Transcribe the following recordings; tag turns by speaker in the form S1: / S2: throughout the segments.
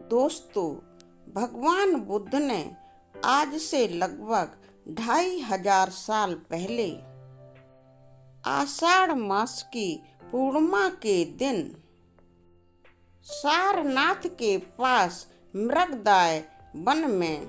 S1: दोस्तों, भगवान बुद्ध ने आज से लगभग 2500 साल पहले आषाढ़ मास की पूर्णिमा के दिन सारनाथ के पास मृगदाय वन में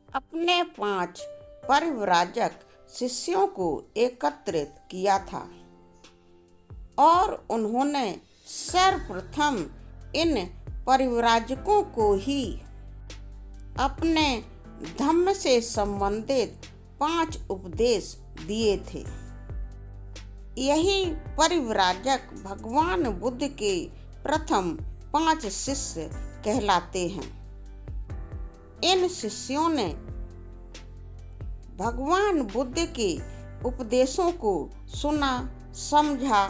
S1: अपने 5 परिव्राजक शिष्यों को एकत्रित किया था और उन्होंने सर्वप्रथम इन परिव्राजकों को ही अपने धम्म से संबंधित 5 उपदेश दिए थे। यही परिव्राजक भगवान बुद्ध के प्रथम 5 शिष्य कहलाते हैं। इन शिष्यों ने भगवान बुद्ध के उपदेशों को सुना, समझा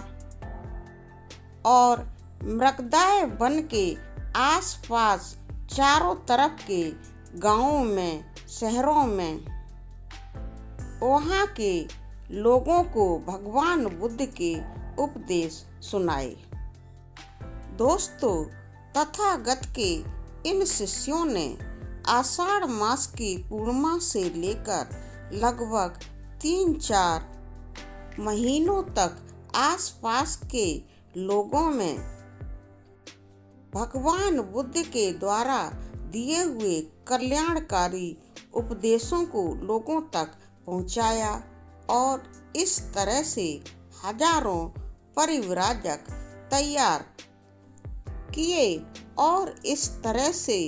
S1: और मृगदाय वन के आसपास चारों तरफ के गांवों में, शहरों में वहां के लोगों को भगवान बुद्ध के उपदेश सुनाए। दोस्तों, तथागत के इन शिष्यों ने आषाढ़ मास की पूर्णिमा से लेकर लगभग 3-4 महीनों तक आसपास के लोगों में भगवान बुद्ध के द्वारा दिए हुए कल्याणकारी उपदेशों को लोगों तक पहुंचाया और इस तरह से हजारों परिव्राजक तैयार किए और इस तरह से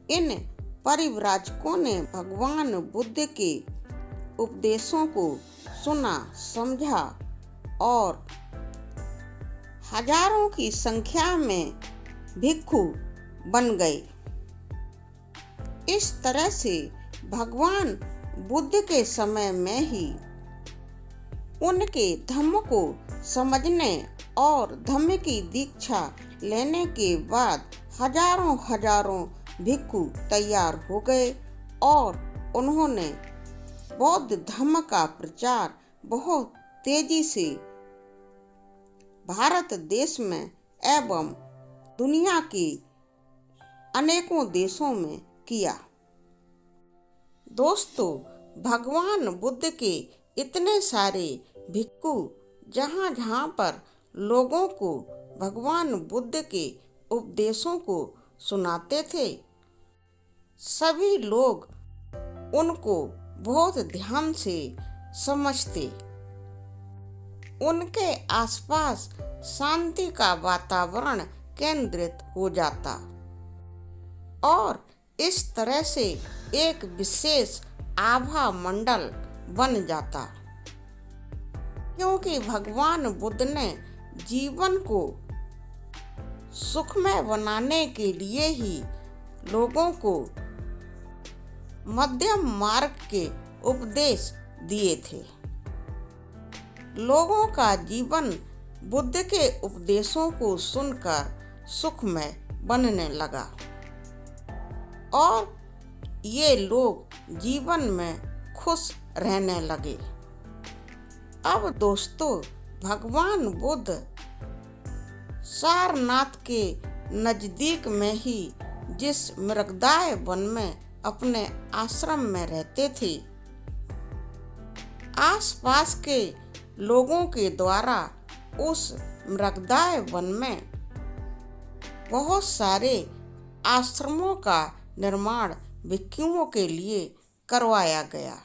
S1: इन परिव्राजकों ने भगवान बुद्ध के उपदेशों को सुना, समझा और हजारों की संख्या में भिक्षु बन गए। इस तरह से भगवान बुद्ध के समय में ही उनके धम्म को समझने और धम्म की दीक्षा लेने के बाद हजारों भिक्षु तैयार हो गए और उन्होंने बौद्ध धर्म का प्रचार बहुत तेजी से भारत देश में एवं दुनिया के अनेकों देशों में किया। दोस्तों, भगवान बुद्ध के इतने सारे भिक्षु जहाँ पर लोगों को भगवान बुद्ध के उपदेशों को सुनाते थे, सभी लोग उनको बहुत ध्यान से समझते। उनके आसपास शांति का वातावरण केंद्रित हो जाता और इस तरह से एक विशेष आभा मंडल बन जाता, क्योंकि भगवान बुद्ध ने जीवन को सुखमय बनाने के लिए ही लोगों को मध्यम मार्ग के उपदेश दिए थे। लोगों का जीवन बुद्ध के उपदेशों को सुनकर सुखमय बनने लगा और ये लोग जीवन में खुश रहने लगे। अब दोस्तों, भगवान बुद्ध सारनाथ के नजदीक में ही जिस मृगदाय वन में अपने आश्रम में रहते थे, आसपास के लोगों के द्वारा उस मृगदाय वन में बहुत सारे आश्रमों का निर्माण भिक्षुओं के लिए करवाया गया।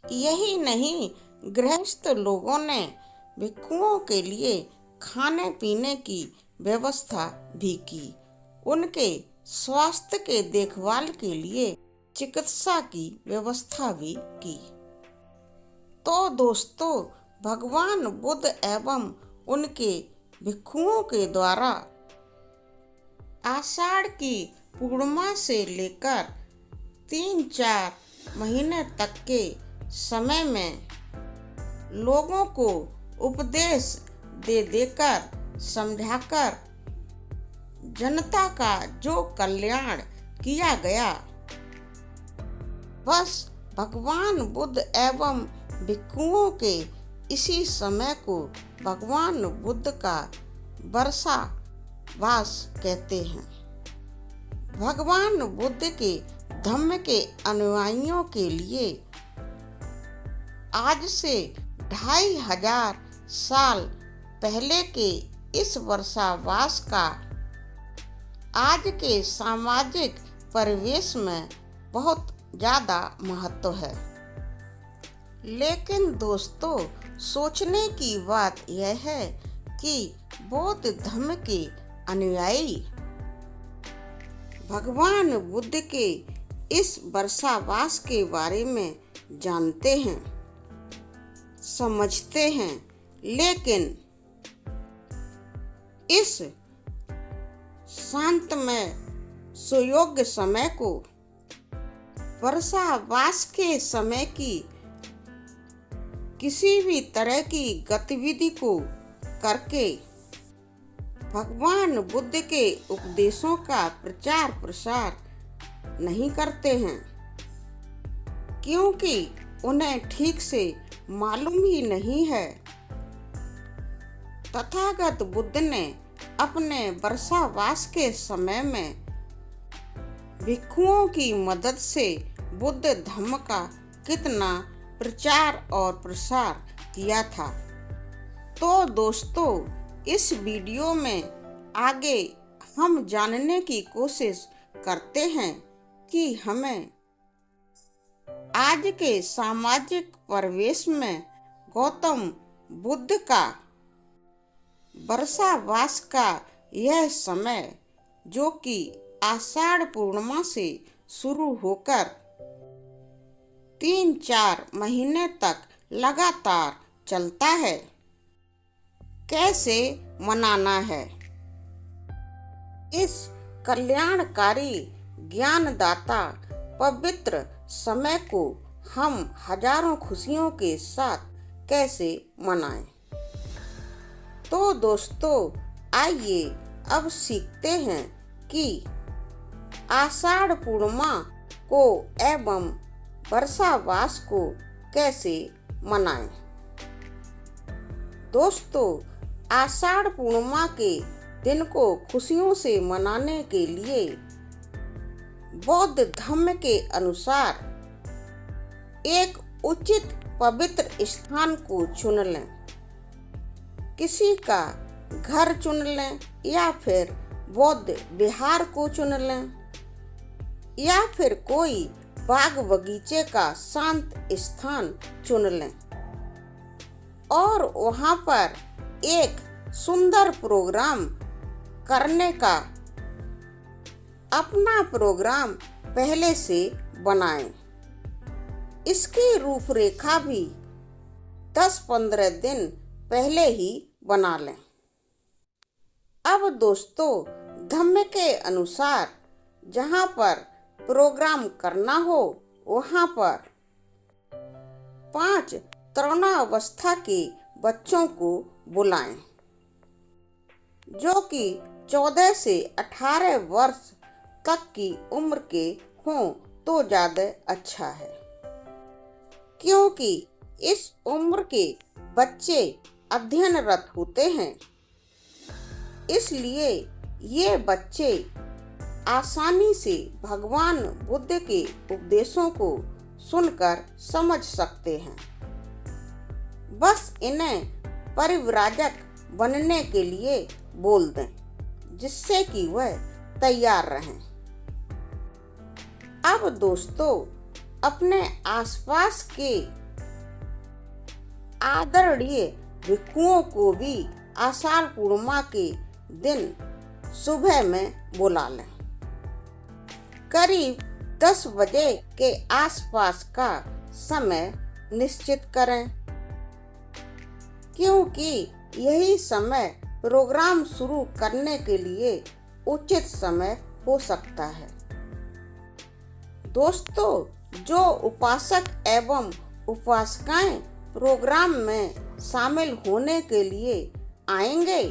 S1: यही नहीं, गृहस्थ लोगों ने भिक्षुओं के लिए खाने पीने की व्यवस्था भी की। उनके स्वास्थ्य के देखभाल के लिए चिकित्सा की व्यवस्था भी की। तो दोस्तों, भगवान बुद्ध एवं उनके भिक्षुओं के द्वारा आषाढ़ की पूर्णिमा से लेकर 3-4 महीने तक के समय में लोगों को उपदेश दे देकर, समझाकर जनता का जो कल्याण किया गया, बस भगवान बुद्ध एवं भिक्षुओं के इसी समय को भगवान बुद्ध का वर्षा वास कहते हैं। भगवान बुद्ध के धम्म के अनुयायियों के लिए आज से 2500 साल पहले के इस वर्षावास का आज के सामाजिक परिवेश में बहुत ज़्यादा महत्व है। लेकिन दोस्तों, सोचने की बात यह है कि बौद्ध धर्म के अनुयायी भगवान बुद्ध के इस वर्षावास के बारे में जानते हैं, समझते हैं, लेकिन इस शांतमय सुयोग्य समय को वर्षावास के समय की किसी भी तरह की गतिविधि को करके भगवान बुद्ध के उपदेशों का प्रचार प्रसार नहीं करते हैं, क्योंकि उन्हें ठीक से मालूम ही नहीं है। तथागत बुद्ध ने अपने वर्षावास के समय में भिक्षुओं की मदद से बुद्ध धर्म का कितना प्रचार और प्रसार किया था। तो दोस्तों, इस वीडियो में आगे हम जानने की कोशिश करते हैं कि हमें आज के सामाजिक परिवेश में गौतम बुद्ध का वर्षावास का यह समय, जो कि आषाढ़ पूर्णिमा से शुरू होकर 3-4 महीने तक लगातार चलता है, कैसे मनाना है। इस कल्याणकारी ज्ञानदाता पवित्र समय को हम हजारों खुशियों के साथ कैसे मनाएं। तो दोस्तों, आइए अब सीखते हैं कि आषाढ़ पूर्णिमा को एवं वर्षावास को कैसे मनाएं। दोस्तों, आषाढ़ पूर्णिमा के दिन को खुशियों से मनाने के लिए बौद्ध धर्म के अनुसार एक उचित पवित्र स्थान को चुन लें। किसी का घर चुन लें, या फिर बौद्ध विहार को चुन लें, या फिर कोई बाग बगीचे का शांत स्थान चुन लें और वहां पर एक सुंदर प्रोग्राम करने का अपना प्रोग्राम पहले से बनाएं। इसकी रूपरेखा भी 10-15 दिन पहले ही बना लें। अब दोस्तों, धर्म के अनुसार जहां पर प्रोग्राम करना हो वहां पर 5 तरुणावस्था के बच्चों को बुलाएं, जो कि 14 से 18 वर्ष तक की उम्र के हों तो ज़्यादा अच्छा है, क्योंकि इस उम्र के बच्चे अध्ययनरत होते हैं। इसलिए ये बच्चे आसानी से भगवान बुद्ध के उपदेशों को सुनकर समझ सकते हैं। बस इन्हें परिव्राजक बनने के लिए बोल दें, जिससे कि वह तैयार रहें। अब दोस्तों, अपने आसपास के आदरणीय भिक्षुओं को भी आषाढ़ पूर्णिमा के दिन सुबह में बुला लें। करीब 10 बजे के आसपास का समय निश्चित करें, क्योंकि यही समय प्रोग्राम शुरू करने के लिए उचित समय हो सकता है। दोस्तों, जो उपासक एवं उपासिकाएं प्रोग्राम में शामिल होने के लिए आएंगे,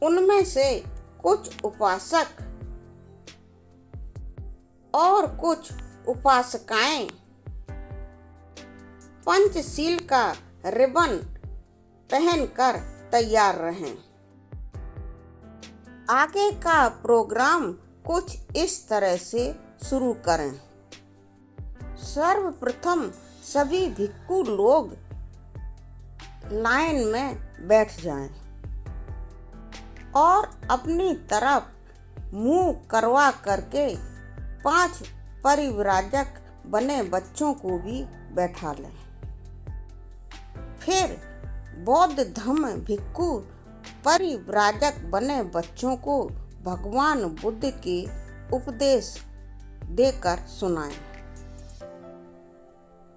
S1: उनमें से कुछ उपासक और कुछ उपासिकाएं पंचशील का रिबन पहनकर तैयार रहें। आगे का प्रोग्राम कुछ इस तरह से शुरू करें। सर्वप्रथम सभी भिक्षु लोग लाइन में बैठ जाएं और अपनी तरफ मुंह करवा करके 5 परिव्राजक बने बच्चों को भी बैठा लें। फिर बौद्ध धम्म भिक्षु परिव्राजक बने बच्चों को भगवान बुद्ध के उपदेश देकर सुनाएं।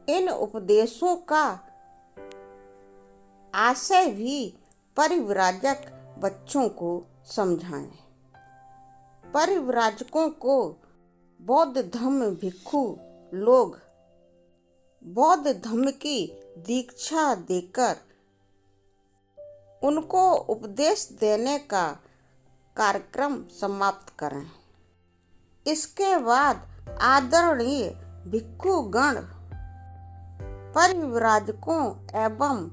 S1: इन उपदेशों का आशय भी परिव्राजक बच्चों को समझाएं। परिव्राजकों को बौद्ध धम्म भिक्षु लोग बौद्ध धम्म की दीक्षा देकर उनको उपदेश देने का कार्यक्रम समाप्त करें। इसके बाद आदरणीय भिक्षुगण परिव्राजकों एवं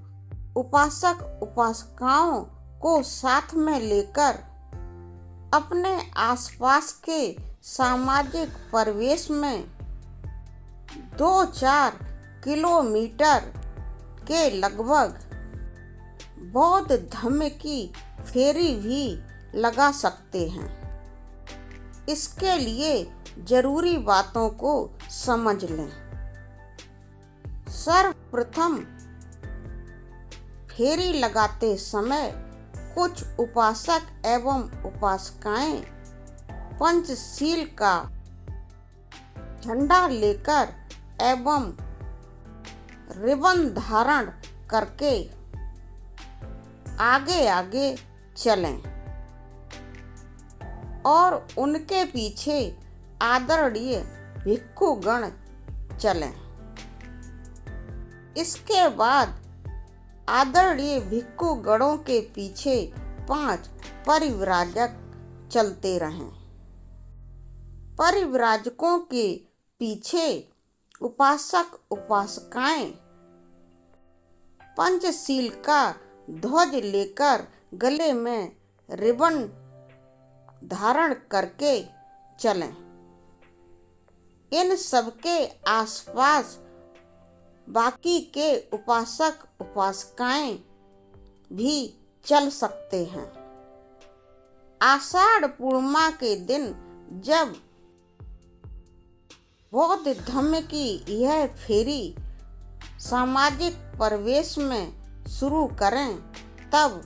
S1: उपासक उपासिकाओं को साथ में लेकर अपने आसपास के सामाजिक परिवेश में 2-4 किलोमीटर के लगभग बौद्ध धम्म की फेरी भी लगा सकते हैं। इसके लिए जरूरी बातों को समझ लें। सर्वप्रथम फेरी लगाते समय कुछ उपासक एवं उपासिकाएं पंचशील का झंडा लेकर एवं रिबन धारण करके आगे आगे चलें और उनके पीछे आदरणीय भिक्षुगण चलें। इसके बाद आदरणीय भिक्षुगणों के पीछे 5 परिव्राजक चलते रहें। परिव्राजकों के पीछे उपासक उपासिकाएं पंचशील का ध्वज लेकर गले में रिबन धारण करके चलें। इन सबके आसपास बाकी के उपासक उपासिकाएं भी चल सकते हैं। आषाढ़ पूर्णिमा के दिन जब बौद्ध धम्म की यह फेरी सामाजिक परिवेश में शुरू करें, तब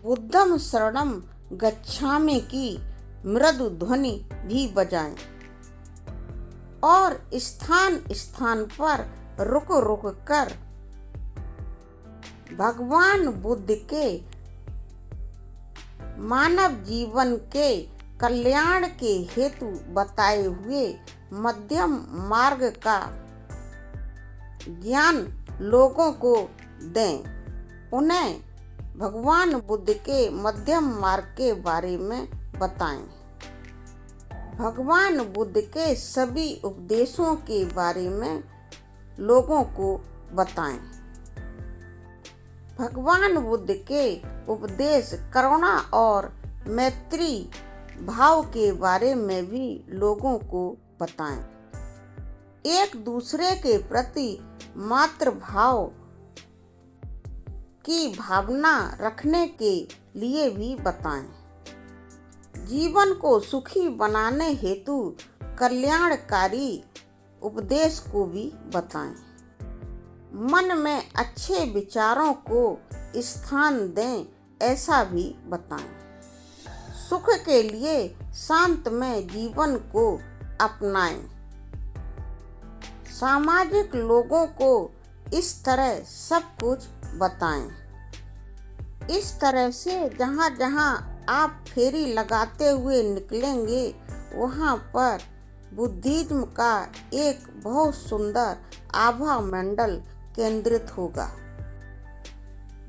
S1: बुद्धं शरणं गच्छामि की मृदु ध्वनि भी बजाएं और स्थान स्थान पर रुक रुक कर भगवान बुद्ध के मानव जीवन के कल्याण के हेतु बताए हुए मध्यम मार्ग का ज्ञान लोगों को दें। उन्हें भगवान बुद्ध के मध्यम मार्ग के बारे में बताएं। भगवान बुद्ध के सभी उपदेशों के बारे में लोगों को बताएं। भगवान बुद्ध के उपदेश करुणा और मैत्री भाव के बारे में भी लोगों को बताएं। एक दूसरे के प्रति मातृभाव की भावना रखने के लिए भी बताएं। जीवन को सुखी बनाने हेतु कल्याणकारी उपदेश को भी बताएं। मन में अच्छे विचारों को स्थान दें, ऐसा भी बताएं। सुख के लिए शांतमय जीवन को अपनाएं। सामाजिक लोगों को इस तरह सब कुछ बताएं। इस तरह से जहाँ जहाँ आप फेरी लगाते हुए निकलेंगे, वहाँ पर बुद्धिज्म का एक बहुत सुंदर आभा मंडल केंद्रित होगा।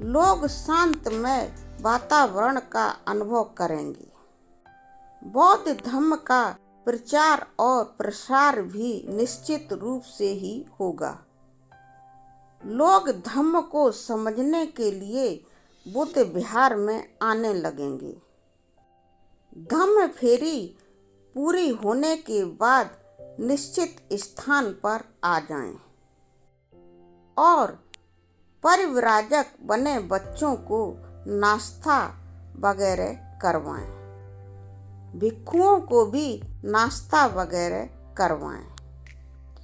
S1: लोग शांतमय वातावरण का अनुभव करेंगे। बौद्ध धर्म का प्रचार और प्रसार भी निश्चित रूप से ही होगा। लोग धम्म को समझने के लिए बुद्ध विहार में आने लगेंगे। धम्म फेरी पूरी होने के बाद निश्चित स्थान पर आ जाएं और परिव्राजक बने बच्चों को नाश्ता वगैरह करवाएं। भिक्षुओं को भी नाश्ता वगैरह करवाएं।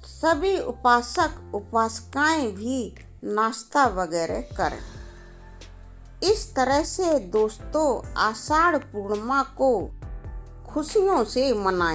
S1: सभी उपासक उपासिकाएं भी नाश्ता वगैरह करें। इस तरह से दोस्तों आषाढ़ पूर्णिमा को खुशियों से मनाएं।